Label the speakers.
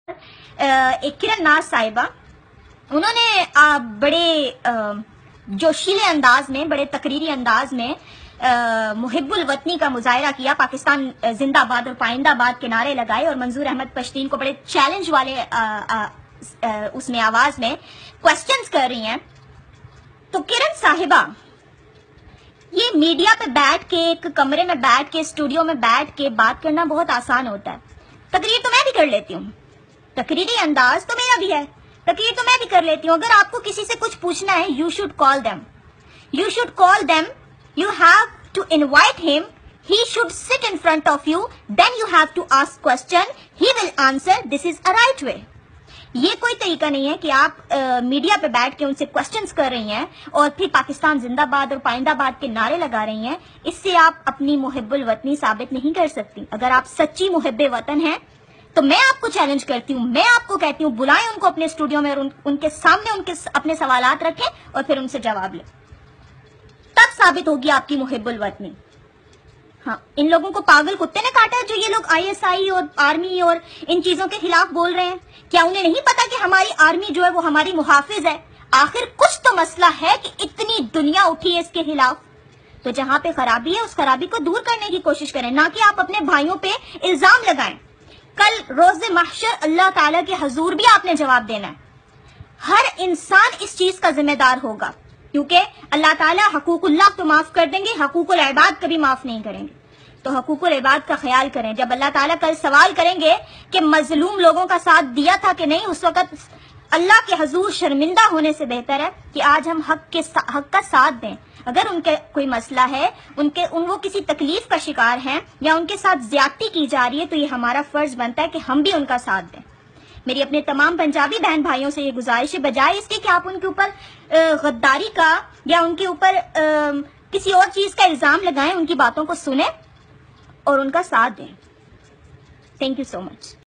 Speaker 1: ایک کرن ناز صاحبہ، انہوں نے بڑے جوشیلے انداز میں، بڑے تقریری انداز میں محب الوطنی کا مظاہرہ کیا، پاکستان زندہ باد اور پائندہ باد کے نعرے لگائے اور منظور احمد پشتین کو بڑے چیلنج والے اس میں آواز میں کوسچنز کر رہی ہیں. تو کرن صاحبہ، یہ میڈیا پہ بیٹھ کے، ایک کمرے میں بیٹھ کے، اسٹوڈیو میں بیٹھ کے بات کرنا بہت آسان ہوتا ہے. تقریر تو میں بھی کر لیتی ہوں، تقریری انداز تو میرا بھی ہے، تقریر تو میں بھی کر لیتی ہوں. اگر آپ کو کسی سے کچھ پوچھنا ہے، you should call them, you should call them, you have to invite him, he should sit in front of you, then you have to ask question, he will answer. This is a right way. یہ کوئی طریقہ نہیں ہے کہ آپ media پہ بیٹھ کے ان سے کوسچنز کر رہی ہیں اور پھر پاکستان زندہ باد اور پائندہ باد کے نعرے لگا رہی ہیں. اس سے آپ اپنی محب الوطنی ثابت نہیں کر سکتی. اگر آپ سچی محب وطن ہیں تو میں آپ کو چیلنج کرتی ہوں، میں آپ کو کہتی ہوں بلائیں ان کو اپنے اسٹوڈیو میں اور ان کے سامنے اپنے سوالات رکھیں اور پھر ان سے جواب لیں. تب ثابت ہوگی آپ کی محب الوطنی. ہاں، ان لوگوں کو پاگل کتے نے کاٹا ہے جو یہ لوگ آئی ایس آئی اور آرمی اور ان چیزوں کے خلاف بول رہے ہیں. کیا انہیں نہیں پتا کہ ہماری آرمی جو ہے وہ ہماری محافظ ہے؟ آخر کچھ تو مسئلہ ہے کہ اتنی دنیا اٹھی ہے اس کے خلاف. تو جہاں پہ خرابی ہے اس خرابی کو دور کرنے کی کوشش کریں، نہ کہ آپ اپنے بھائیوں پہ الزام لگائیں. کل روز محشر اللہ تعالیٰ کے حضور بھی آپ نے جواب دینا ہے. ہر انسان اس چیز کا ذمہ دار ہوگا، کیونکہ اللہ تعالیٰ حقوق اللہ تو معاف کر دیں گے، حقوق العباد کبھی معاف نہیں کریں گے. تو حقوق العباد کا خیال کریں. جب اللہ تعالیٰ کل سوال کریں گے کہ مظلوم لوگوں کا ساتھ دیا تھا کہ نہیں، اس وقت اللہ کے حضور شرمندہ ہونے سے بہتر ہے کہ آج ہم حق کا ساتھ دیں. اگر ان کے کوئی مسئلہ ہے، وہ کسی تکلیف کا شکار ہیں یا ان کے ساتھ زیادتی کی جا رہی ہے، تو یہ ہمارا فرض بنتا ہے کہ ہم بھی ان کا ساتھ دیں. میری اپنے تمام پنجابی بہن بھائیوں سے یہ گزارش ہے، بجائے اس کے کہ آپ ان کے اوپر غداری کا یا ان کے اوپر کسی اور چیز کا الزام لگائیں، ان کی باتوں کو سنیں اور ان کا ساتھ دیں. Thank you so much.